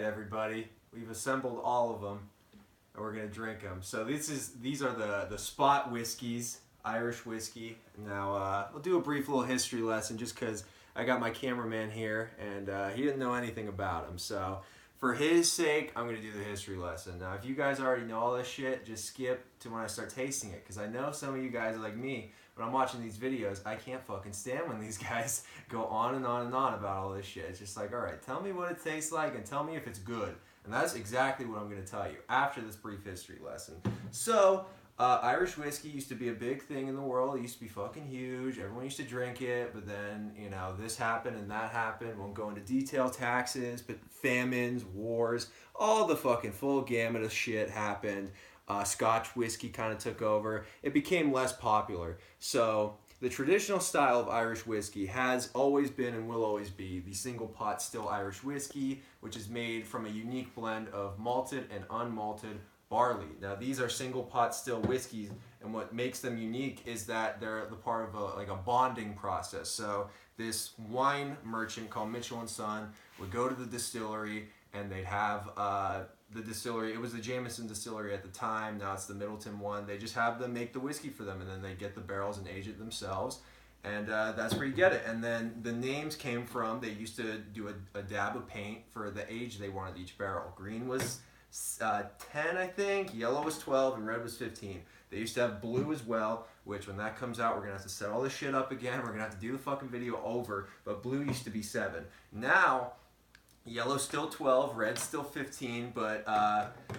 right, everybody. We've assembled all of them, and we're gonna drink them. So these are the Spot Whiskies, Irish whiskey. Now we'll do a brief little history lesson just because I got my cameraman here, and he didn't know anything about them. So for his sake, I'm gonna do the history lesson. Now, if you guys already know all this shit, just skip to when I start tasting it, because I know some of you guys are like me. When I'm watching these videos, I can't fucking stand when these guys go on and on and on about all this shit. It's just like, all right, tell me what it tastes like and tell me if it's good. And that's exactly what I'm going to tell you after this brief history lesson. So, Irish whiskey used to be a big thing in the world. It used to be fucking huge. Everyone used to drink it, but then, you know, this happened and that happened. Won't go into detail, taxes, but famines, wars, all the fucking full gamut of shit happened. Scotch whiskey kind of took over. It became less popular. So the traditional style of Irish whiskey has always been and will always be the single pot still Irish whiskey, which is made from a unique blend of malted and unmalted barley. Now, these are single pot still whiskeys, and what makes them unique is that they're the part of a bonding process. So this wine merchant called Mitchell & Son would go to the distillery, and they'd have the distillery. It was the Jameson distillery at the time. Now it's the Middleton one. They just have them make the whiskey for them, and then they get the barrels and age it themselves. And that's where you get it. And then the names came from, they used to do a dab of paint for the age they wanted each barrel. Green was 10, I think. Yellow was 12, and red was 15. They used to have blue as well, which when that comes out, we're going to have to set all this shit up again. We're going to have to do the fucking video over. But blue used to be 7. Now, yellow's still 12, red's still 15, but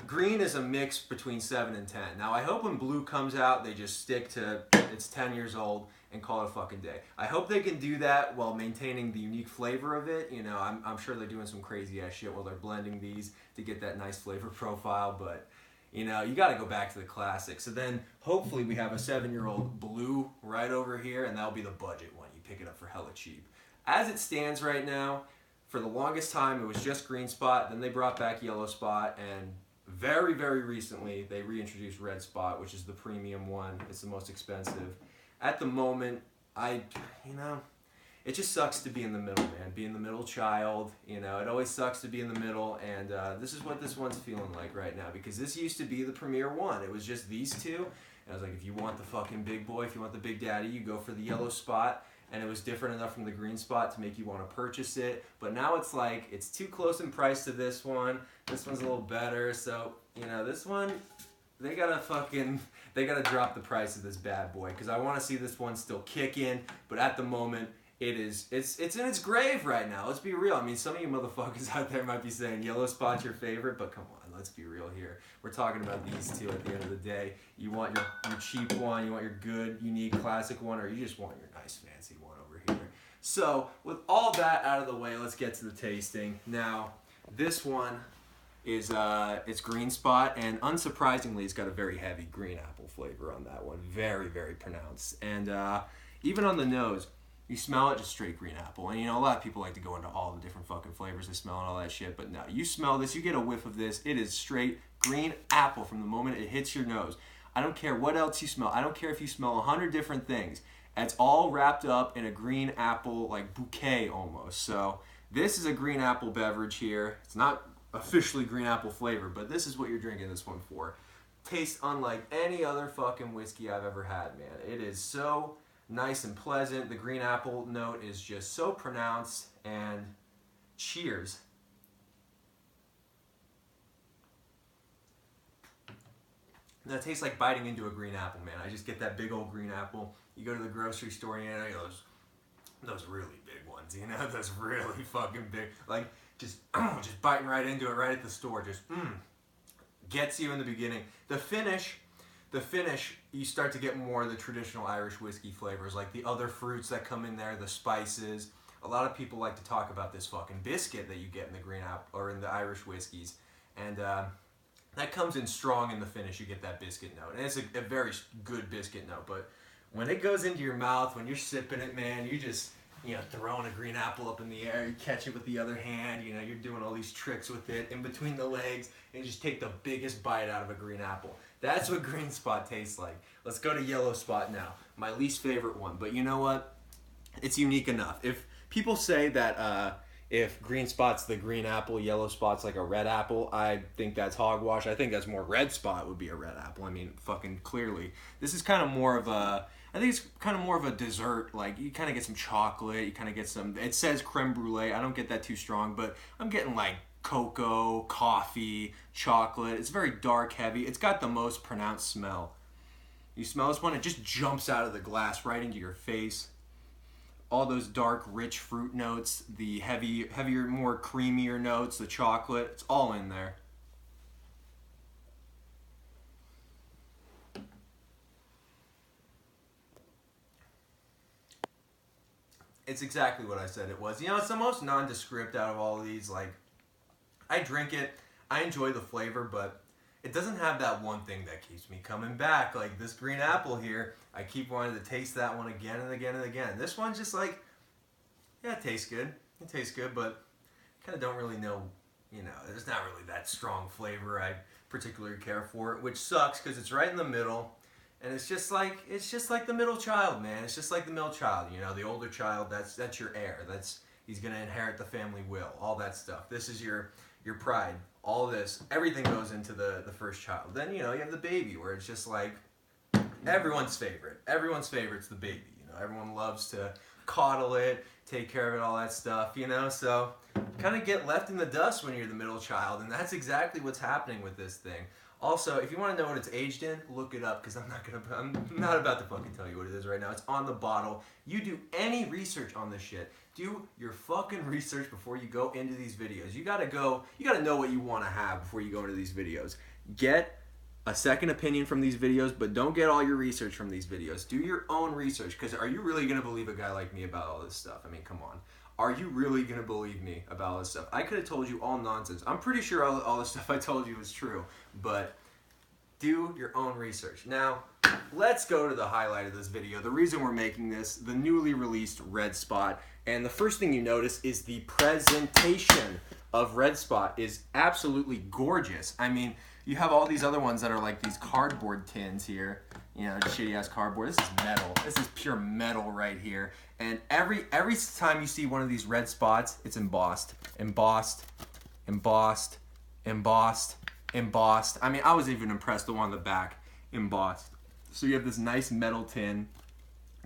green is a mix between 7 and 10. Now, I hope when blue comes out, they just stick to it's 10 years old and call it a fucking day. I hope they can do that while maintaining the unique flavor of it. You know, I'm sure they're doing some crazy ass shit while they're blending these to get that nice flavor profile, but you know, you got to go back to the classics. So then, hopefully, we have a 7-year-old blue right over here, and that'll be the budget one. You pick it up for hella cheap. As it stands right now, for the longest time, it was just Green Spot. Then they brought back Yellow Spot, and very, very recently, they reintroduced Red Spot, which is the premium one. It's the most expensive. At the moment, it just sucks to be in the middle, man. Being the middle child, you know, it always sucks to be in the middle, and this is what this one's feeling like right now, because this used to be the premier one. It was just these two, and I was like, if you want the fucking big boy, if you want the big daddy, you go for the Yellow Spot. And it was different enough from the Green Spot to make you want to purchase it. But now it's like, it's too close in price to this one. This one's a little better. So, you know, this one, they gotta drop the price of this bad boy. Because I want to see this one still kicking. But at the moment, it's in its grave right now. Let's be real. I mean, some of you motherfuckers out there might be saying Yellow Spot's your favorite. But come on, let's be real here. We're talking about these two at the end of the day. You want your cheap one, you want your good, unique, classic one, or you just want your nice, fancy one over here. So, with all that out of the way, let's get to the tasting. Now, this one is it's Green Spot, and unsurprisingly, it's got a very heavy green apple flavor on that one. Very, very pronounced. And even on the nose, you smell it, just straight green apple. And you know, a lot of people like to go into all the different fucking flavors they smell and all that shit, but no, you smell this, you get a whiff of this, it is straight green apple from the moment it hits your nose. I don't care what else you smell. I don't care if you smell 100 different things. It's all wrapped up in a green apple, like bouquet almost. So this is a green apple beverage here. It's not officially green apple flavor, but this is what you're drinking this one for. Tastes unlike any other fucking whiskey I've ever had, man. It is so nice and pleasant. The green apple note is just so pronounced. And cheers. That tastes like biting into a green apple, man. I just get that big old green apple. You go to the grocery store and you know those really big ones, you know, those really fucking big, like just biting right into it right at the store. Just gets you in the beginning. The finish, you start to get more of the traditional Irish whiskey flavors, like the other fruits that come in there, the spices. A lot of people like to talk about this fucking biscuit that you get in the green apple or in the Irish whiskeys, and that comes in strong in the finish. You get that biscuit note, and it's a very good biscuit note. But when it goes into your mouth, when you're sipping it, man, you just, you know, throwing a green apple up in the air, you catch it with the other hand, you know, you're doing all these tricks with it in between the legs, and you just take the biggest bite out of a green apple. That's what Green Spot tastes like. Let's go to Yellow Spot now, my least favorite one. But you know what? It's unique enough. If people say that if green spot's the green apple, yellow spot's like a red apple, I think that's hogwash. I think that's more red spot would be a red apple. I mean, fucking clearly. This is kind of more of a, I think it's kind of more of a dessert. Like, you kind of get some chocolate, you kind of get some, it says creme brulee. I don't get that too strong, but I'm getting like cocoa, coffee, chocolate. It's very dark, heavy. It's got the most pronounced smell. You smell this one, it just jumps out of the glass right into your face. All those dark, rich fruit notes, the heavier, more creamier notes, the chocolate, it's all in there. It's exactly what I said it was. You know, it's the most nondescript out of all of these. Like, I drink it, I enjoy the flavor, but it doesn't have that one thing that keeps me coming back. Like this green apple here, I keep wanting to taste that one again and again and again. This one's just like, yeah, it tastes good. It tastes good, but kind of don't really know, you know, there's not really that strong flavor I particularly care for, which sucks because it's right in the middle. And it's just like the middle child, man. It's just like the middle child, you know, the older child, that's your heir. He's gonna inherit the family will, all that stuff. This is your pride. All this, everything goes into the first child. Then, you know, you have the baby where it's just like everyone's favorite. Everyone's favorite's the baby, you know. Everyone loves to coddle it, take care of it, all that stuff, you know. So kind of get left in the dust when you're the middle child, and that's exactly what's happening with this thing. Also, if you want to know what it's aged in, look it up, because I'm not about to fucking tell you what it is right now. It's on the bottle. You do any research on this shit. Do your fucking research before you go into these videos. You gotta know what you want to have before you go into these videos. Get a second opinion from these videos, but don't get all your research from these videos. Do your own research, because are you really gonna believe a guy like me about all this stuff? I mean, come on. Are you really gonna believe me about all this stuff? I could have told you all nonsense. I'm pretty sure all the stuff I told you was true, but do your own research. Now, let's go to the highlight of this video. The reason we're making this, the newly released Red Spot. And the first thing you notice is the presentation of Red Spot is absolutely gorgeous. I mean, you have all these other ones that are like these cardboard tins here. You know, shitty ass cardboard. This is metal. This is pure metal right here. And every time you see one of these red spots, it's embossed. Embossed. Embossed. Embossed. Embossed. I mean, I was even impressed the one on the back. Embossed. So you have this nice metal tin.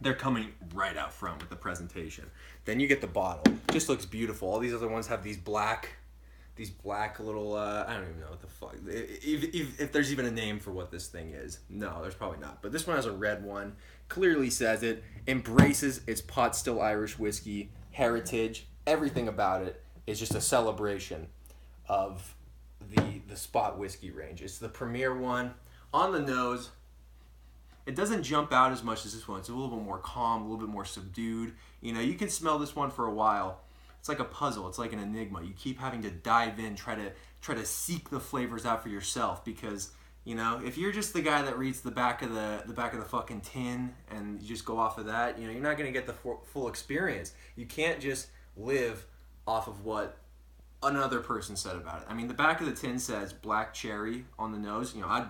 They're coming right out front with the presentation. Then you get the bottle. Just looks beautiful. All these other ones have these black little, I don't even know what the fuck. If there's even a name for what this thing is. No, there's probably not. But this one has a red one. Clearly says it. Embraces its pot still Irish whiskey heritage. Everything about it is just a celebration of the Spot whiskey range. It's the premier one. On the nose, it doesn't jump out as much as this one. It's a little bit more calm, a little bit more subdued. You know, you can smell this one for a while. It's like a puzzle. It's like an enigma. You keep having to dive in, try to seek the flavors out for yourself, because, you know, if you're just the guy that reads the back of the fucking tin and you just go off of that, you know, you're not going to get the full experience. You can't just live off of what another person said about it. I mean, the back of the tin says black cherry on the nose. You know,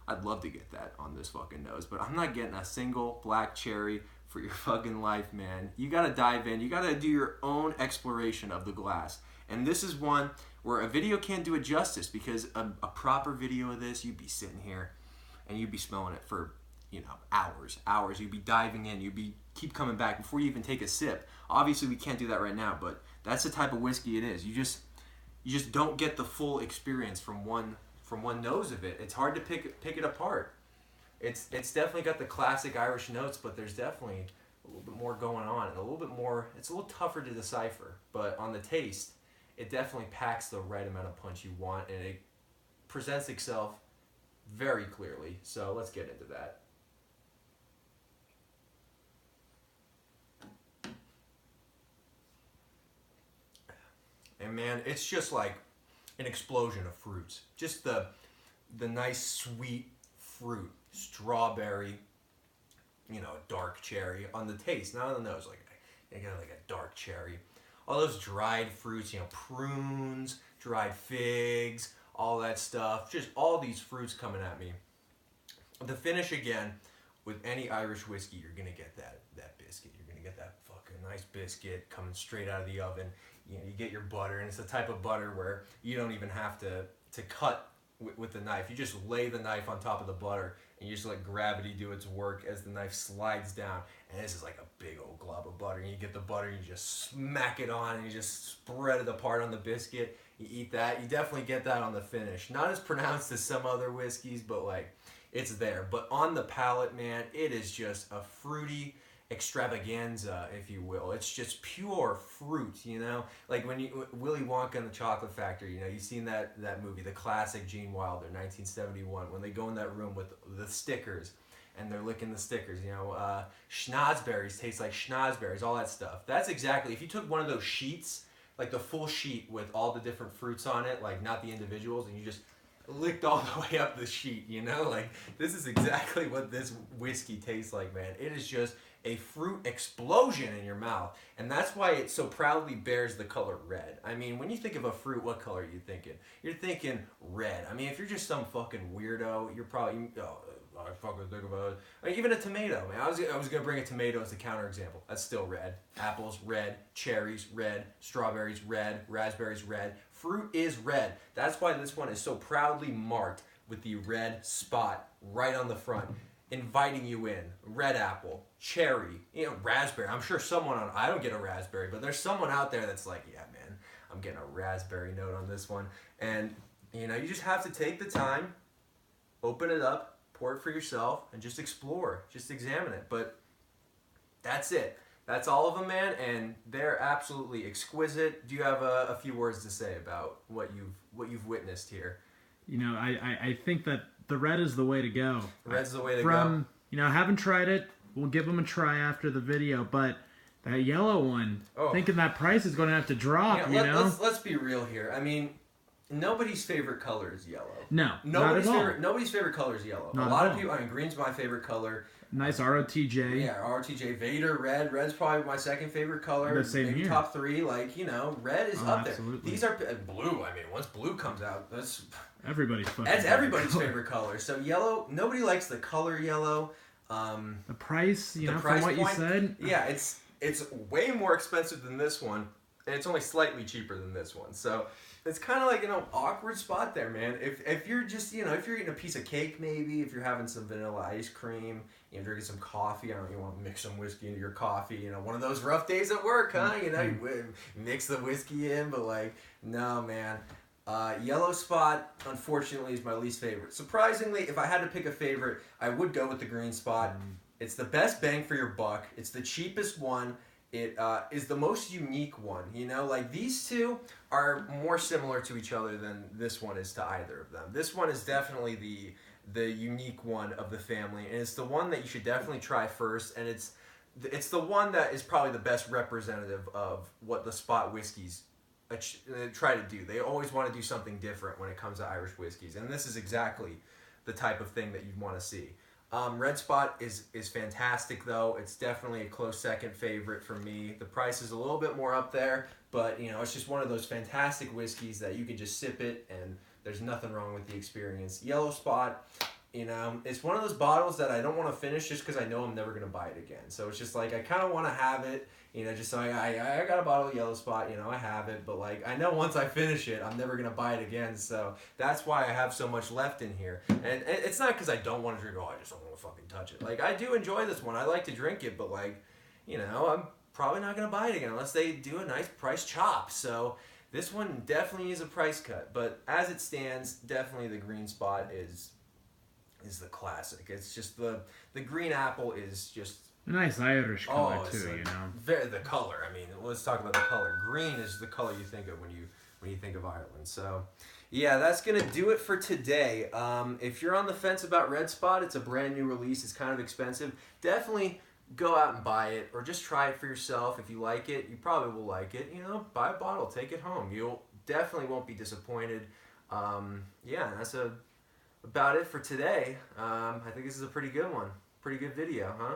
I'd love to get that on this fucking nose, but I'm not getting a single black cherry for your fucking life, man. You gotta dive in. You gotta do your own exploration of the glass. And this is one where a video can't do it justice, because a proper video of this, you'd be sitting here and you'd be smelling it for, you know, hours. You'd be diving in. You'd be keep coming back before you even take a sip. Obviously, we can't do that right now, but that's the type of whiskey it is. You just don't get the full experience from one nose of it. It's hard to pick it apart. It's definitely got the classic Irish notes, but there's definitely a little bit more going on, and a little bit more. It's a little tougher to decipher, but on the taste, it definitely packs the right amount of punch you want, and it presents itself very clearly. So let's get into that. And man, it's just like an explosion of fruits. Just the nice sweet fruit, strawberry, you know, dark cherry on the taste, not on the nose. Like, you get like a dark cherry. All those dried fruits, you know, prunes, dried figs, all that stuff. Just all these fruits coming at me. The finish, again, with any Irish whiskey, you're gonna get that biscuit. You're gonna get that fucking nice biscuit coming straight out of the oven. you get your butter, and it's the type of butter where you don't even have to cut with the knife. You just lay the knife on top of the butter, and you just let gravity do its work as the knife slides down. And this is like a big old glob of butter. And you get the butter, and you just smack it on, and you just spread it apart on the biscuit. You eat that. You definitely get that on the finish. Not as pronounced as some other whiskeys, but like it's there. But on the palate, man, it is just a fruity extravaganza, if you will. It's just pure fruit, you know? Like when Willy Wonka and the Chocolate Factory, you know, you've seen that movie, the classic Gene Wilder, 1971, when they go in that room with the stickers and they're licking the stickers, you know, schnozberries taste like schnozberries, all that stuff. That's exactly, if you took one of those sheets, like the full sheet with all the different fruits on it, like not the individuals, and you just licked all the way up the sheet, you know? Like, this is exactly what this whiskey tastes like, man. It is just a fruit explosion in your mouth, and that's why it so proudly bears the color red. I mean, when you think of a fruit, what color are you thinking? You're thinking red. I mean, if you're just some fucking weirdo, you're probably, I fucking think about it. Like, even a tomato, man. I was gonna bring a tomato as a counterexample. That's still red. Apples, red. Cherries, red. Strawberries, red. Raspberries, red. Fruit is red. That's why this one is so proudly marked with the red spot right on the front, inviting you in. Red apple, cherry, you know, raspberry. I'm sure I don't get a raspberry, but there's someone out there that's like, yeah, man, I'm getting a raspberry note on this one. And, you know, you just have to take the time, open it up, pour it for yourself, and just explore, just examine it. But that's it. That's all of them, man, and they're absolutely exquisite. Do you have a few words to say about what you've witnessed here? You know, I think that the red is the way to go. Red's the way to go. You know, I haven't tried it. We'll give them a try after the video, but that yellow one, thinking that price is going to have to drop, you know? Let's be real here. I mean, nobody's favorite color is yellow. No, nobody's favorite color is yellow. Not a lot of people, I mean, green's my favorite color. Nice ROTJ. Yeah, ROTJ. Vader, red. Red's probably my second favorite color. Maybe here. Top 3. Like, you know, red is up absolutely. there. These are blue. I mean, once blue comes out, that's everybody's favorite color. So yellow, nobody likes the color yellow. The price, you know, from what you said. Yeah, it's way more expensive than this one, and it's only slightly cheaper than this one. So it's kind of like, you know, awkward spot there, man. If you're just, you know, if you're eating a piece of cake, maybe, if you're having some vanilla ice cream, you know, drinking some coffee, I don't know, you want to mix some whiskey into your coffee, you know, one of those rough days at work, huh? You know, you mix the whiskey in, but like, no, man. Yellow spot, unfortunately, is my least favorite. Surprisingly, if I had to pick a favorite, I would go with the green spot. It's the best bang for your buck. It's the cheapest one. It is the most unique one, you know? Like, these two are more similar to each other than this one is to either of them. This one is definitely the unique one of the family, and it's the one that you should definitely try first, and it's the one that is probably the best representative of what the spot whiskeys try to do. They always want to do something different when it comes to Irish whiskeys, and this is exactly the type of thing that you'd want to see. Red Spot is fantastic, though. It's definitely a close second favorite for me. The price is a little bit more up there, but, you know, it's just one of those fantastic whiskeys that you can just sip it, and there's nothing wrong with the experience. Yellow Spot, you know, it's one of those bottles that I don't want to finish just because I know I'm never going to buy it again. So it's just like I kind of want to have it, you know, just so I got a bottle of Yellow Spot, you know, I have it. But, like, I know once I finish it, I'm never going to buy it again. So that's why I have so much left in here. And it's not because I don't want to drink, I just don't want to fucking touch it. Like, I do enjoy this one. I like to drink it, but, like, you know, I'm probably not going to buy it again unless they do a nice price chop. So this one definitely is a price cut. But as it stands, definitely the green spot is the classic. It's just the green apple is just a nice Irish color too, you know. The color. I mean, let's talk about the color. Green is the color you think of when you think of Ireland. So, yeah, that's gonna do it for today. If you're on the fence about Red Spot, it's a brand new release. It's kind of expensive. Definitely go out and buy it, or just try it for yourself. If you like it, you probably will like it. You know, buy a bottle, take it home. You'll definitely won't be disappointed. Yeah, that's about it for today. I think this is a pretty good one. Pretty good video, huh?